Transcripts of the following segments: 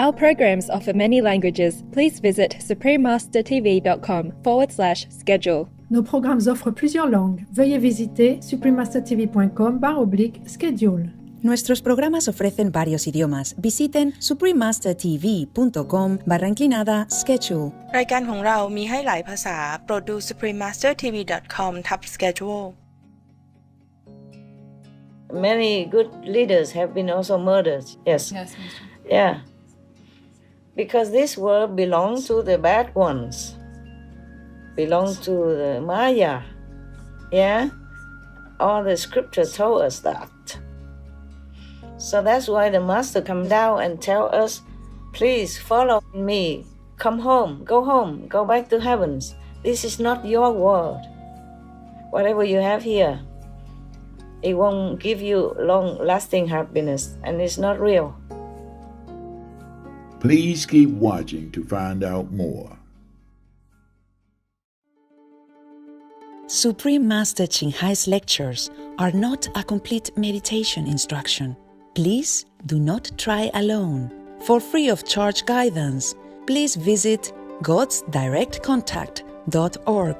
Our programs offer many languages. Please visit suprememastertv.com/schedule. Nos programmes offrent plusieurs langues. Veuillez visiter suprememastertv.com/schedule. Nuestros programas ofrecen varios idiomas. Visiten suprememastertv.com/schedule รายการของเรามีให้หลายภาษาโปรดดู suprememastertv.com/schedule Many good leaders have been also murdered. Yes. Yeah. Because this world belongs to the bad ones. Belongs to the Maya. Yeah. All the scripture told us that. So that's why the master come down and tell us, please follow me. Come home, go back to heavens. This is not your world. Whatever you have here, it won't give you long-lasting happiness, and it's not real. Please keep watching to find out more. Supreme Master Ching Hai's lectures are not a complete meditation instruction. Please do not try alone. For free of charge guidance, please visit godsdirectcontact.org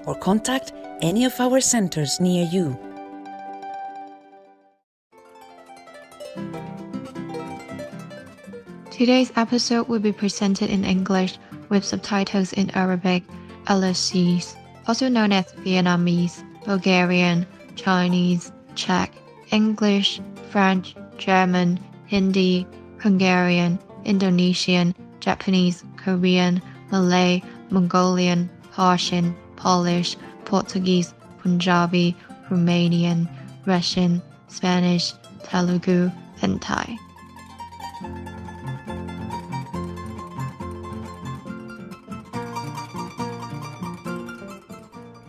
or contact any of our centers near you. Today's episode will be presented in English with subtitles in Arabic, LSCs, also known as Vietnamese, Bulgarian, Chinese, Czech, English, French, German, Hindi, Hungarian, Indonesian, Japanese, Korean, Malay, Mongolian, Persian, Polish, Portuguese, Punjabi, Romanian, Russian, Spanish, Telugu, and Thai.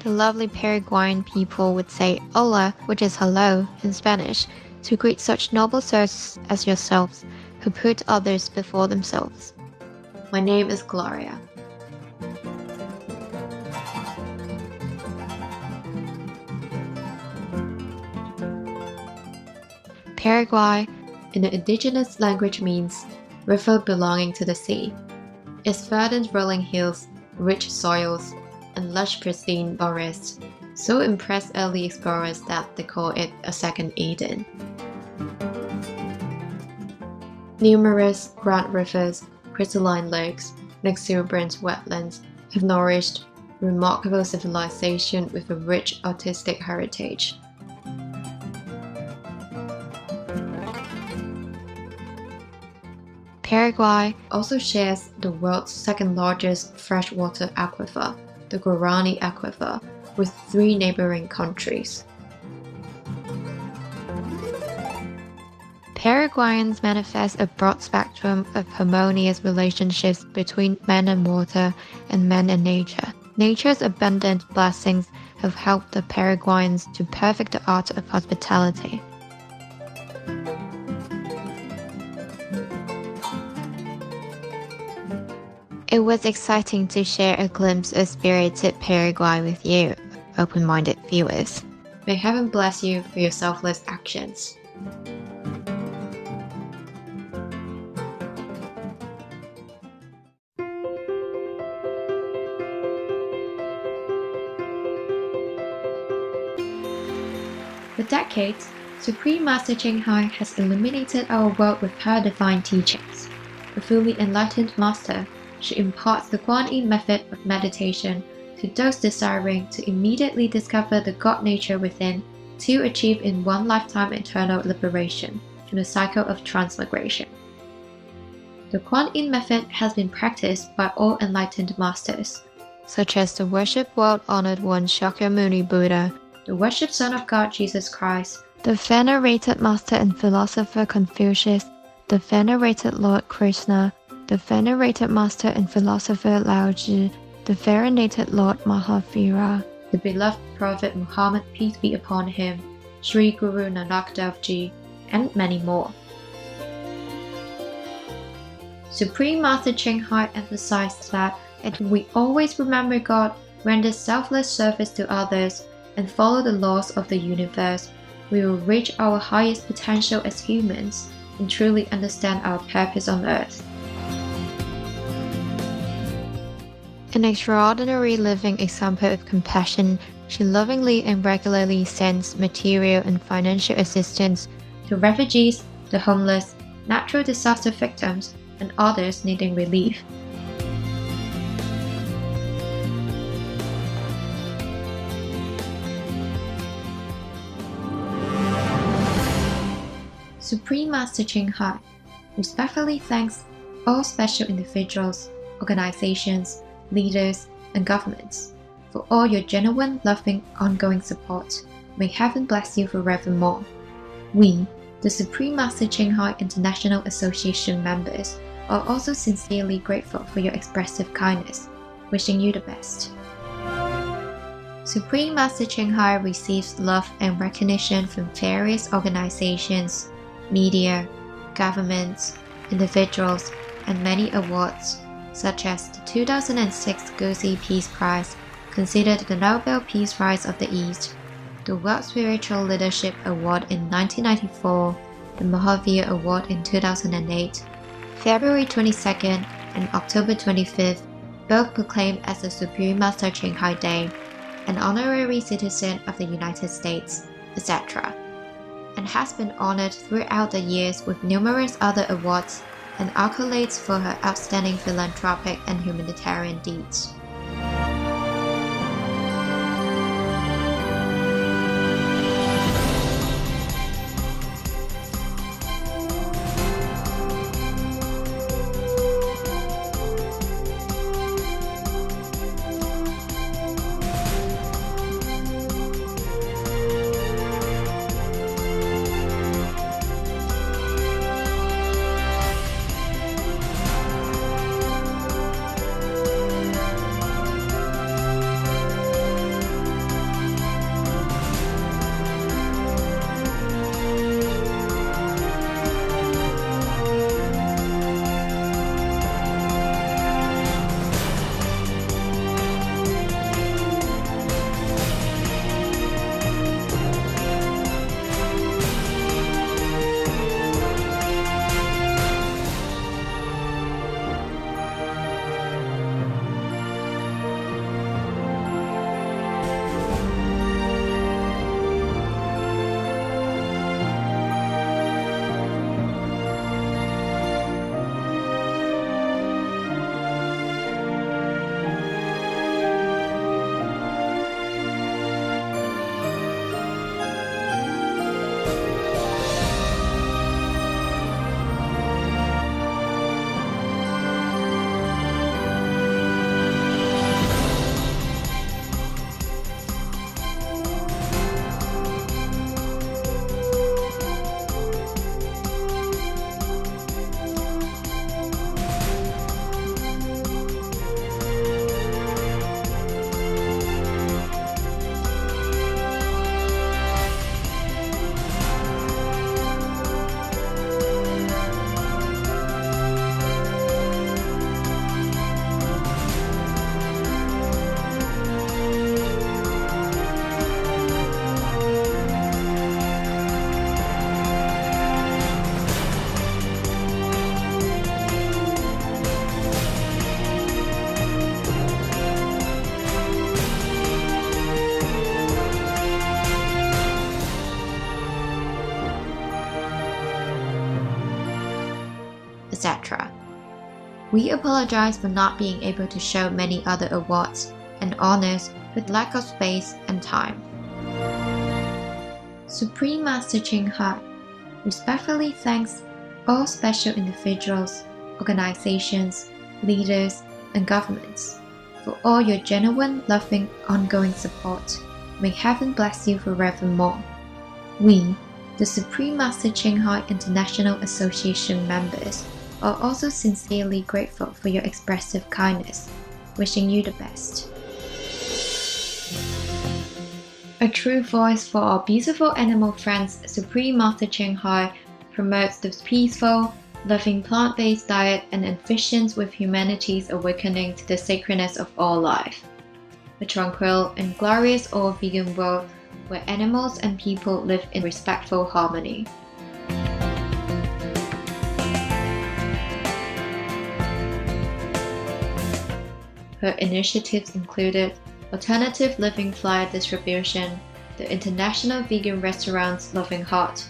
The lovely Paraguayan people would say hola, which is hello in Spanish, to greet such noble souls as yourselves, who put others before themselves. My name is Gloria. Paraguay, in the indigenous language, means river belonging to the sea. Its verdant rolling hills, rich soils, and lush pristine forests so impressed early explorers that they call it a second Eden. Numerous grand rivers, crystalline lakes, and exuberant wetlands have nourished a remarkable civilization with a rich artistic heritage. Paraguay also shares the world's second largest freshwater aquifer, the Guarani Aquifer, with 3 neighboring countries. Paraguayans manifest a broad spectrum of harmonious relationships between man and water and man and nature. Nature's abundant blessings have helped the Paraguayans to perfect the art of hospitality. It was exciting to share a glimpse of spirited Paraguay with you, open-minded viewers. May heaven bless you for your selfless actions. For decades, Supreme Master Ching Hai has illuminated our world with her divine teachings. A fully enlightened master, she imparts the Kuan Yin method of meditation to those desiring to immediately discover the God nature within to achieve in one lifetime eternal liberation from the cycle of transmigration. The Kuan Yin method has been practiced by all enlightened masters, such as the worshiped world-honored one Shakyamuni Buddha, the worshipped Son of God Jesus Christ, the venerated master and philosopher Confucius, the venerated Lord Krishna, the venerated master and philosopher Lao Tzu, the venerated Lord Mahavira, the beloved Prophet Muhammad, peace be upon him, Sri Guru Nanak Dev Ji, and many more. Supreme Master Ching Hai emphasized that if we always remember God, render selfless service to others, and follow the laws of the universe, we will reach our highest potential as humans and truly understand our purpose on earth. An extraordinary living example of compassion, she lovingly and regularly sends material and financial assistance to refugees, the homeless, natural disaster victims, and others needing relief. Supreme Master Ching Hai respectfully thanks all special individuals, organizations, leaders, and governments for all your genuine, loving, ongoing support. May heaven bless you forevermore. We, the Supreme Master Ching Hai International Association members, are also sincerely grateful for your expressive kindness, wishing you the best. Supreme Master Ching Hai receives love and recognition from various organizations, media, governments, individuals, and many awards, such as the 2006 Gusi Peace Prize, considered the Nobel Peace Prize of the East, the World Spiritual Leadership Award in 1994, the Mahavir Award in 2008, February 22nd and October 25th, both proclaimed as the Supreme Master Ching Hai Day, an honorary citizen of the United States, etc., and has been honored throughout the years with numerous other awards and accolades for her outstanding philanthropic and humanitarian deeds. etc. We apologize for not being able to show many other awards and honors with lack of space and time. Supreme Master Ching Hai respectfully thanks all special individuals, organizations, leaders, and governments for all your genuine, loving, ongoing support. May heaven bless you forevermore. We, the Supreme Master Ching Hai International Association members, are also sincerely grateful for your expressive kindness, wishing you the best. A true voice for our beautiful animal friends, Supreme Master Ching Hai promotes the peaceful, loving plant-based diet and envisions with humanity's awakening to the sacredness of all life. A tranquil and glorious all-vegan world where animals and people live in respectful harmony. Her initiatives included alternative living flyer distribution, the International Vegan Restaurants Loving Heart,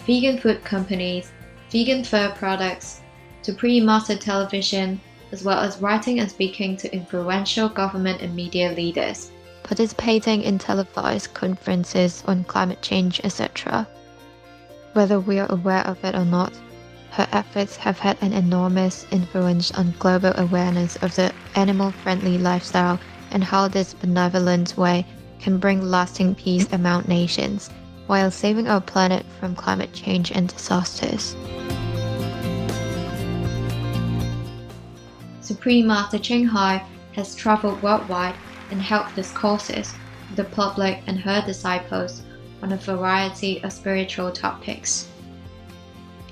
vegan food companies, vegan fur products, Supreme Master Television, as well as writing and speaking to influential government and media leaders, participating in televised conferences on climate change, etc. Whether we are aware of it or not, her efforts have had an enormous influence on global awareness of the animal-friendly lifestyle and how this benevolent way can bring lasting peace among nations, while saving our planet from climate change and disasters. Supreme Master Ching Hai has traveled worldwide and held discourses with the public and her disciples on a variety of spiritual topics.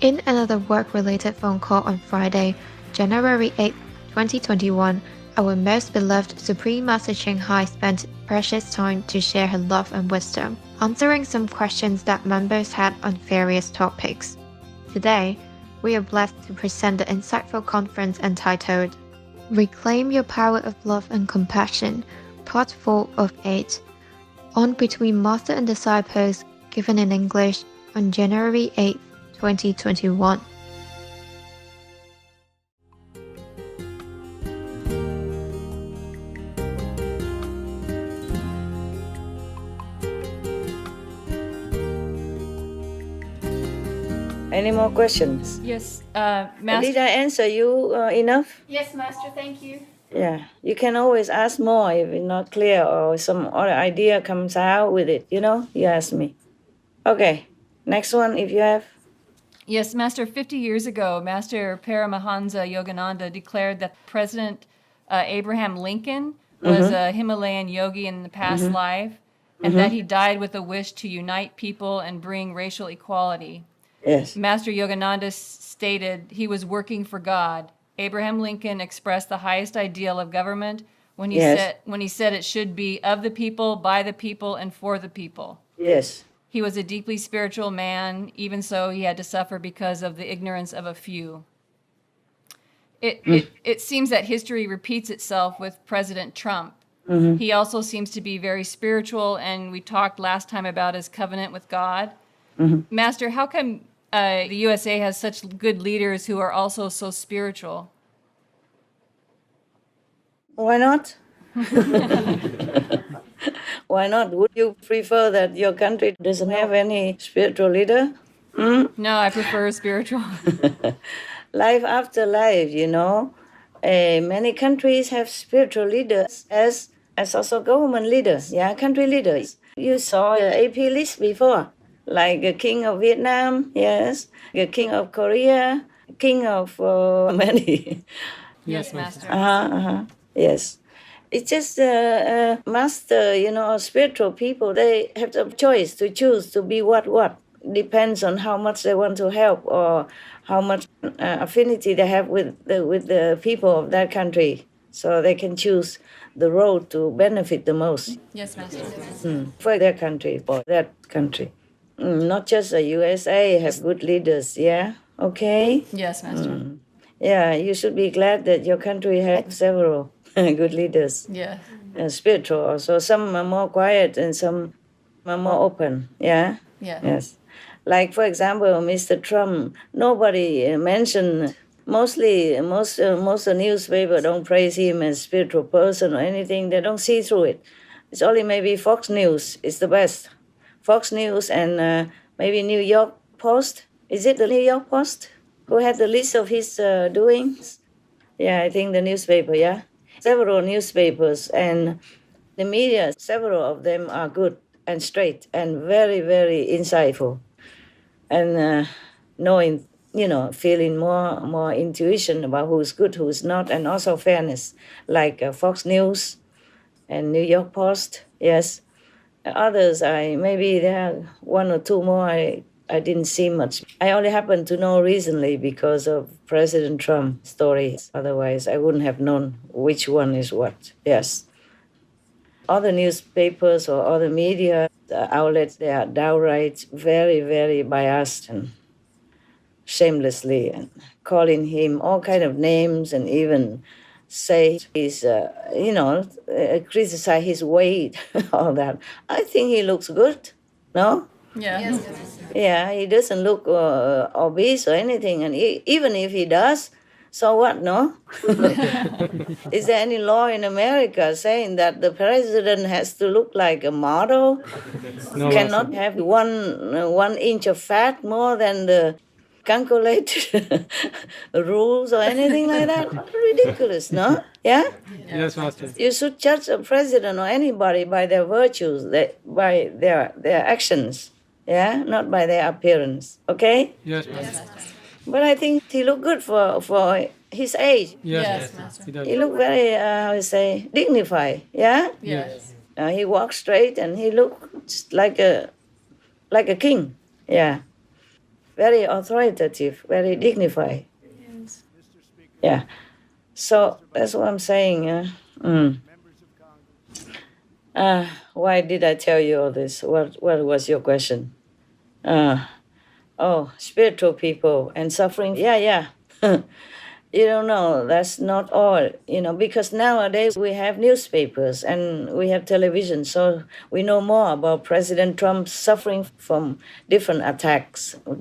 In another work-related phone call on Friday, January 8, 2021, our most beloved Supreme Master Ching Hai spent precious time to share her love and wisdom, answering some questions that members had on various topics. Today, we are blessed to present the insightful conference entitled Reclaim Your Power of Love and Compassion, Part 4 of 8, on between Master and Disciples, given in English on January 8, 2021. Any more questions? Yes, Did I answer you enough? Yes, Master, thank you. Yeah, you can always ask more if it's not clear or some other idea comes out with it, you ask me. Okay, next one if you have. Yes, Master, 50 years ago, Master Paramahansa Yogananda declared that President Abraham Lincoln was a Himalayan yogi in the past life, and that he died with a wish to unite people and bring racial equality. Yes. Master Yogananda stated he was working for God. Abraham Lincoln expressed the highest ideal of government when he said it should be of the people, by the people, and for the people. Yes. He was a deeply spiritual man. Even so, he had to suffer because of the ignorance of a few. It seems that history repeats itself with President Trump. He also seems to be very spiritual, and we talked last time about his covenant with God. Master, how come the USA has such good leaders who are also so spiritual? Why not? Why not? Would you prefer that your country doesn't have any spiritual leader? No, I prefer spiritual. Life after life, many countries have spiritual leaders as also government leaders, country leaders. You saw the AP list before, like the King of Vietnam, yes, the King of Korea, King of many. Yes, Master. Yes. It's just master, spiritual people, they have the choice to choose to be what. Depends on how much they want to help or how much affinity they have with the people of that country. So they can choose the road to benefit the most. Yes, Master. For their country, for that country. Not just the USA have good leaders, yeah? Okay? Yes, Master. Yeah, you should be glad that your country has several good leaders. Yeah. Spiritual also. Some are more quiet and some are more open, yeah? Yeah. Yes. Like, for example, Mr. Trump, nobody mentioned, most the newspaper don't praise him as a spiritual person or anything. They don't see through it. It's only maybe Fox News is the best. Fox News and maybe New York Post. Is it the New York Post who had the list of his doings? Yeah, I think the newspaper, yeah. Several newspapers and the media, several of them are good and straight and very, very insightful. And knowing, feeling more intuition about who's good, who's not, and also fairness, like Fox News and New York Post, yes. Others, maybe there are one or two more I didn't see much. I only happened to know recently because of President Trump's stories. Otherwise, I wouldn't have known which one is what, yes. Other newspapers or other media outlets, they are downright very, very biased and shamelessly and calling him all kind of names and even say he's, criticize his weight, all that. I think he looks good, no? Yeah. Yeah, he doesn't look obese or anything. And even if he does, so what, no? Is there any law in America saying that the president has to look like a model? No, Cannot have 1 inch of fat more than the calculated rules or anything like that? Ridiculous, no? Yeah? Yes, Master. You should judge a president or anybody by their virtues, by their actions, yeah? Not by their appearance, okay? Yes, Master. But I think he looked good for his age. Yes, Master. He does. He looked very, dignified, yeah? Yes. He walked straight and he looked just like a king, yeah. Very authoritative, very dignified. Yes. Yeah. So that's what I'm saying. Why did I tell you all this? What was your question? Spiritual people and suffering. Yeah. You don't know, that's not all, because nowadays we have newspapers and we have television, so we know more about President Trump suffering from different attacks, from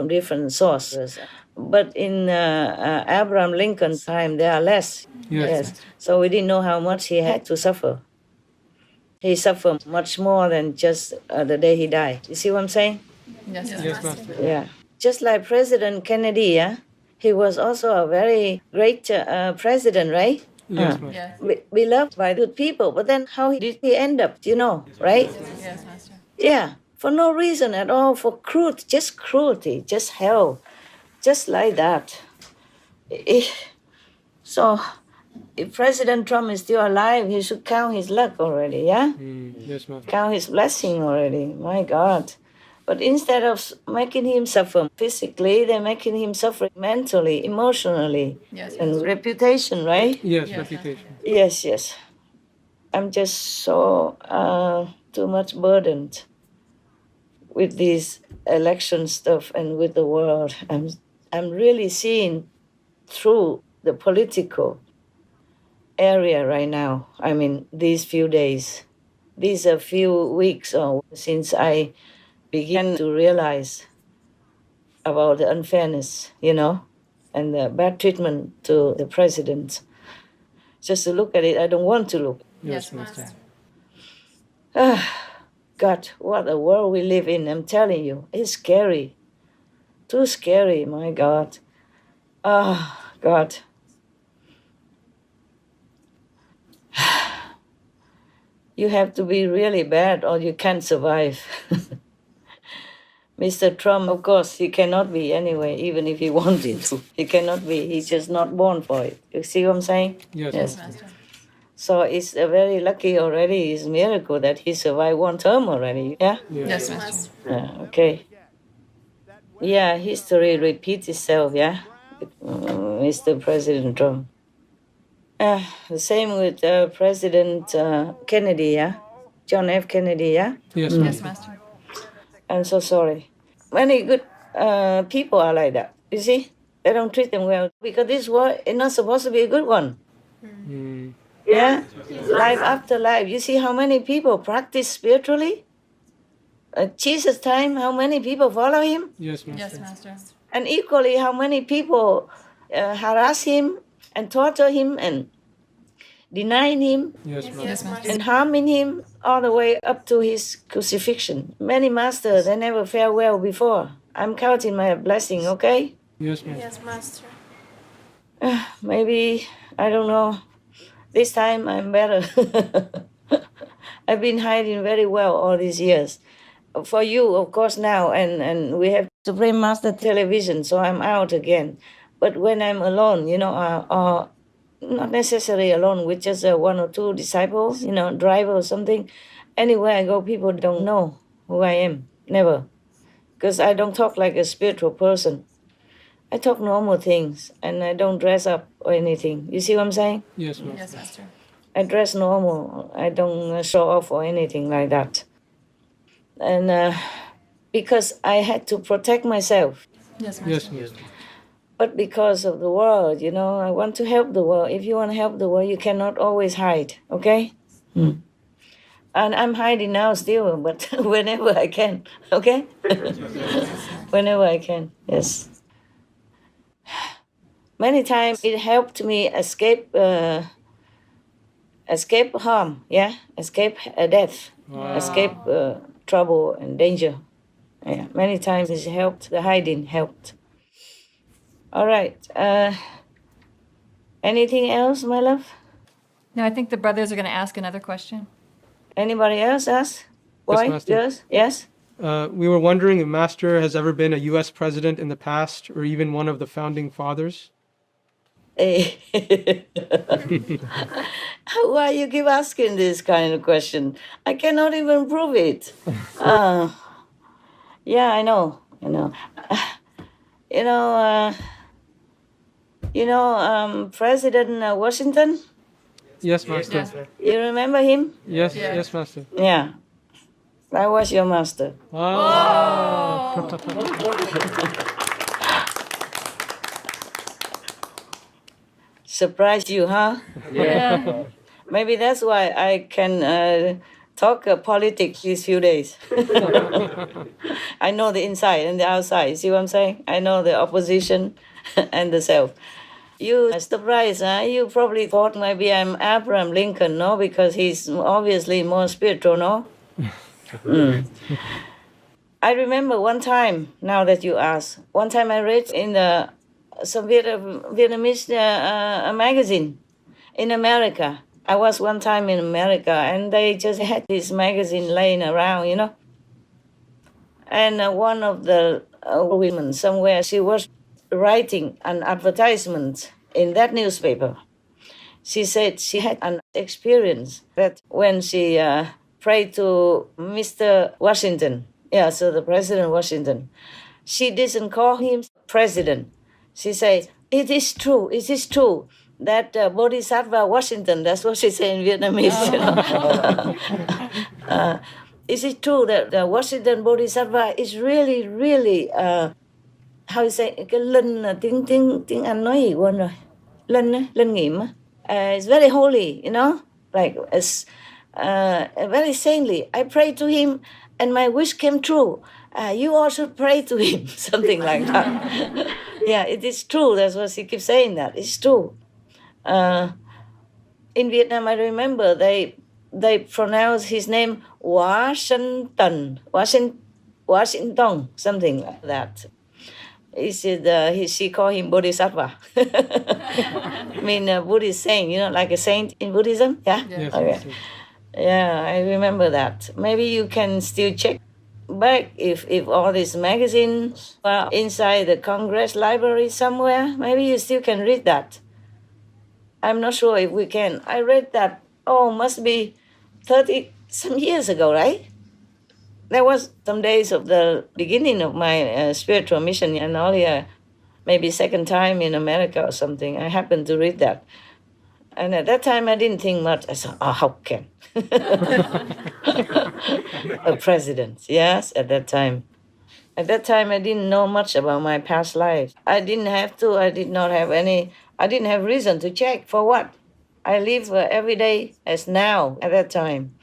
different sources. But in Abraham Lincoln's time, there are less. Yes. So we didn't know how much he had to suffer. He suffered much more than just the day he died. You see what I'm saying? Yes, Master. Yeah. Just like President Kennedy, yeah? He was also a very great president, right? Yes, Master. Beloved by good people. But then how did he end up, right? Yes, Master. Yeah, for no reason at all, for cruelty, just hell, just like that. So, if President Trump is still alive, he should count his luck already, yeah? Yes, Master. Count his blessing already, my God. But instead of making him suffer physically, they're making him suffer mentally, emotionally, and reputation, right? Yes, reputation. Yes. I'm just so too much burdened with this election stuff and with the world. I'm really seeing through the political area right now. I mean, these few days, these are few weeks since I began to realize about the unfairness, and the bad treatment to the president. Just to look at it, I don't want to look. Yes, Master. God, what a world we live in, I'm telling you. It's scary. Too scary, my God. God. You have to be really bad or you can't survive. Mr. Trump, of course, he cannot be anyway, even if he wanted to. He cannot be. He's just not born for it. You see what I'm saying? Yes. Master. So it's a very lucky already. It's a miracle that he survived 1 term already. Yeah? Yes, Master. Okay. Yeah, history repeats itself, yeah? Mr. President Trump. The same with President Kennedy, yeah? John F. Kennedy, yeah? Yes, Yes, Master. I'm so sorry. Many good people are like that. You see? They don't treat them well because this world is not supposed to be a good one. Yeah? Life after life. You see how many people practice spiritually? Jesus' time, how many people follow him? Yes, Master. Yes, Master. And equally, how many people harass him and torture him and denying him Yes, Master. and harming him all the way up to his crucifixion. Many masters, they never fare well before. I'm counting my blessing, okay? Yes, Master. Yes, Master. Maybe, I don't know. This time I'm better. I've been hiding very well all these years. For you, of course, now, and we have Supreme Master Television, so I'm out again. But when I'm alone, or not necessarily alone with just 1 or 2 disciples, driver or something, anywhere I go, people don't know who I am. Never. Because I don't talk like a spiritual person. I talk normal things, and I don't dress up or anything. You see what I'm saying? Yes, Master. Yes, Master. I dress normal. I don't show off or anything like that. And because I had to protect myself. Yes, Master. Yes, Master. But because of the world, I want to help the world. If you want to help the world, you cannot always hide, okay? And I'm hiding now still, but whenever I can, okay? Whenever I can, yes. Many times it helped me escape harm, escape death, escape trouble and danger. Yeah, many times it helped, the hiding helped. All right. Anything else, my love? No, I think the brothers are going to ask another question. Anybody else ask? Why? Master. Yes? We were wondering if Master has ever been a U.S. president in the past or even one of the founding fathers. Why you keep asking this kind of question? I cannot even prove it. Yeah, I know. President Washington? Yes, Master. You remember him? Yes, yes, Master. Yeah. I was your master. Oh. Surprised you, huh? Yeah. Maybe that's why I can talk politics these few days. I know the inside and the outside. See what I'm saying? I know the opposition and the self. You are surprised, huh? You probably thought maybe I'm Abraham Lincoln, no? Because he's obviously more spiritual, no? I remember one time, now that you ask, one time I read in some Vietnamese magazine in America. I was one time in America, and they just had this magazine laying around, And one of the women somewhere, she was writing an advertisement in that newspaper. She said she had an experience that when she prayed to Mr. Washington, so the President Washington, she didn't call him president. She said, it is true that Bodhisattva Washington, that's what she said in Vietnamese. Is it true that Washington Bodhisattva is really, really, how you say, cái linh tiếng Anh nói gì quên rồi. Linh nghiệm. It's very holy, like it's very saintly. I prayed to him and my wish came true. You all should pray to him, something like that. Yeah, it is true. That's what she keeps saying, that. It's true. In Vietnam, I remember they pronounce his name Washington, something like that. He said she called him Bodhisattva. I mean, Buddhist saint, like a saint in Buddhism. Yeah. Yes, Okay. yes, yes. Yeah, I remember that. Maybe you can still check back if all these magazines are inside the Congress library somewhere. Maybe you still can read that. I'm not sure if we can. I read that, must be 30 some years ago, right? There was some days of the beginning of my spiritual mission, and only maybe second time in America or something. I happened to read that. And at that time, I didn't think much. I thought, how can? A president, yes, at that time. At that time, I didn't know much about my past life. I didn't have to. I didn't have reason to check. For what? I live every day as now at that time.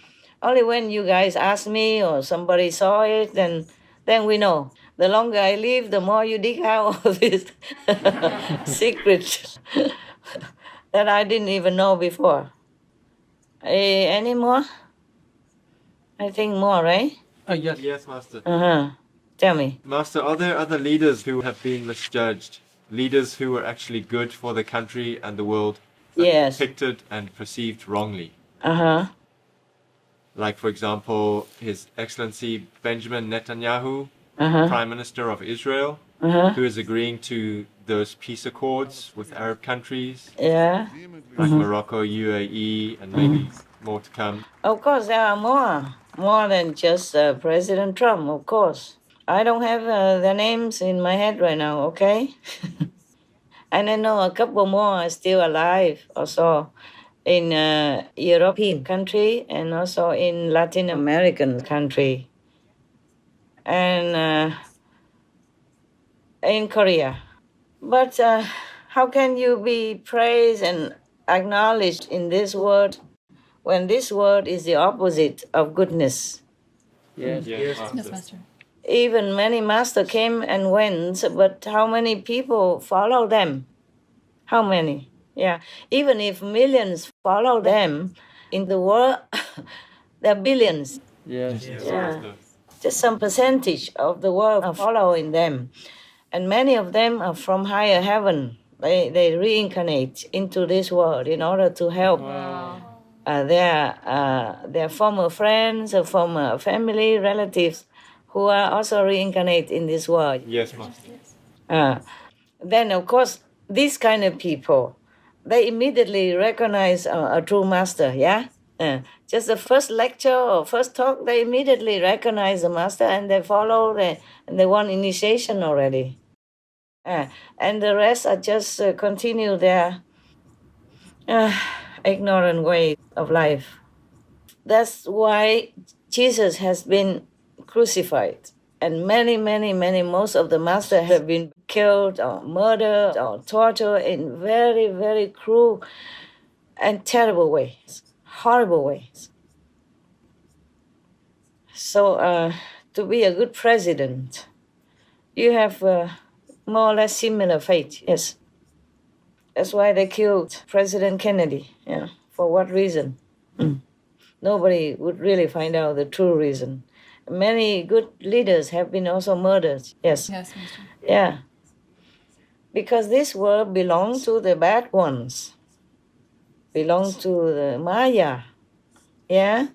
Only when you guys ask me or somebody saw it, then we know. The longer I live, the more you dig out of this secret that I didn't even know before. Any more? I think more, right? Yes. Yes, Master. Tell me. Master, are there other leaders who have been misjudged? Leaders who were actually good for the country and the world, but Yes. depicted and perceived wrongly? Like, for example, His Excellency Benjamin Netanyahu, Prime Minister of Israel, who is agreeing to those peace accords with Arab countries, Yeah. like Morocco, UAE, and maybe more to come. Of course, there are more than just President Trump, of course. I don't have their names in my head right now, okay? And I know a couple more are still alive also in European country and also in Latin American country. And in Korea. But how can you be praised and acknowledged in this world when this world is the opposite of goodness? Yes, Master. Even many masters came and went, but how many people follow them? How many? Yeah. Even if millions follow them in the world, there are billions. Yes. Yeah. Just some percentage of the world are following them. And many of them are from higher heaven. They reincarnate into this world in order to help their former friends or former family, relatives who are also reincarnate in this world. Yes, Master. Then, of course, these kind of people, they immediately recognize a true master, yeah? Just the first lecture or first talk, they immediately recognize the master and they follow, and they want initiation already. And the rest are just continue their ignorant way of life. That's why Jesus has been crucified. And most of the masters have been killed or murdered or tortured in very, very cruel and terrible ways, horrible ways. So to be a good president, you have more or less similar fate, yes. That's why they killed President Kennedy. Yeah. For what reason? Nobody would really find out the true reason. Many good leaders have been also murdered. Yes. Yes, Master. Yeah. Because this world belongs to the bad ones. Belongs to the Maya. Yeah.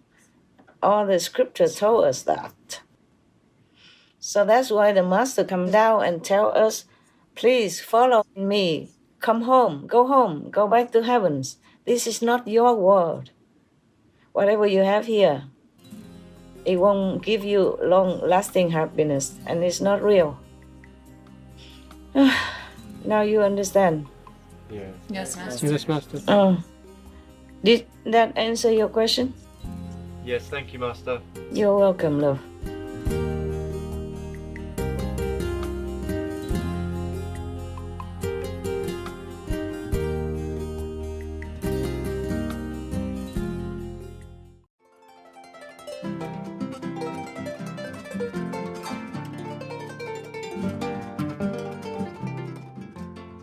All the scriptures told us that. So that's why the master come down and tell us, please follow me. Come home, go back to heavens. This is not your world. Whatever you have here, it won't give you long-lasting happiness, and it's not real. Now you understand. Yes. Yes, Master. Yes, Master. Did that answer your question? Yes, thank you, Master. You're welcome, love.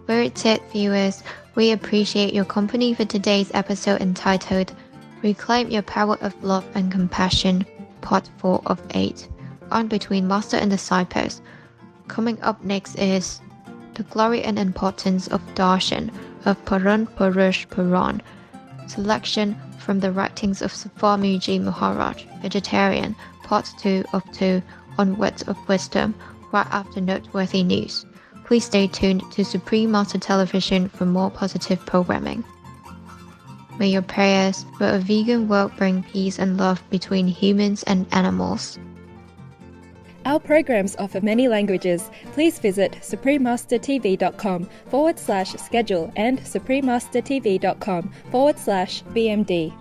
Spirited viewers, we appreciate your company for today's episode entitled Reclaim Your Power of Love and Compassion, Part 4 of 8, on Between Master and Disciples. Coming up next is The Glory and Importance of Darshan of Paran Purush Puran, selection from the writings of Swamiji Maharaj, Vegetarian, Part 2 of 2 on Words of Wisdom, right after noteworthy news. Please stay tuned to Supreme Master Television for more positive programming. May your prayers for a vegan world bring peace and love between humans and animals. Our programs offer many languages. Please visit suprememastertv.com/schedule and suprememastertv.com/BMD.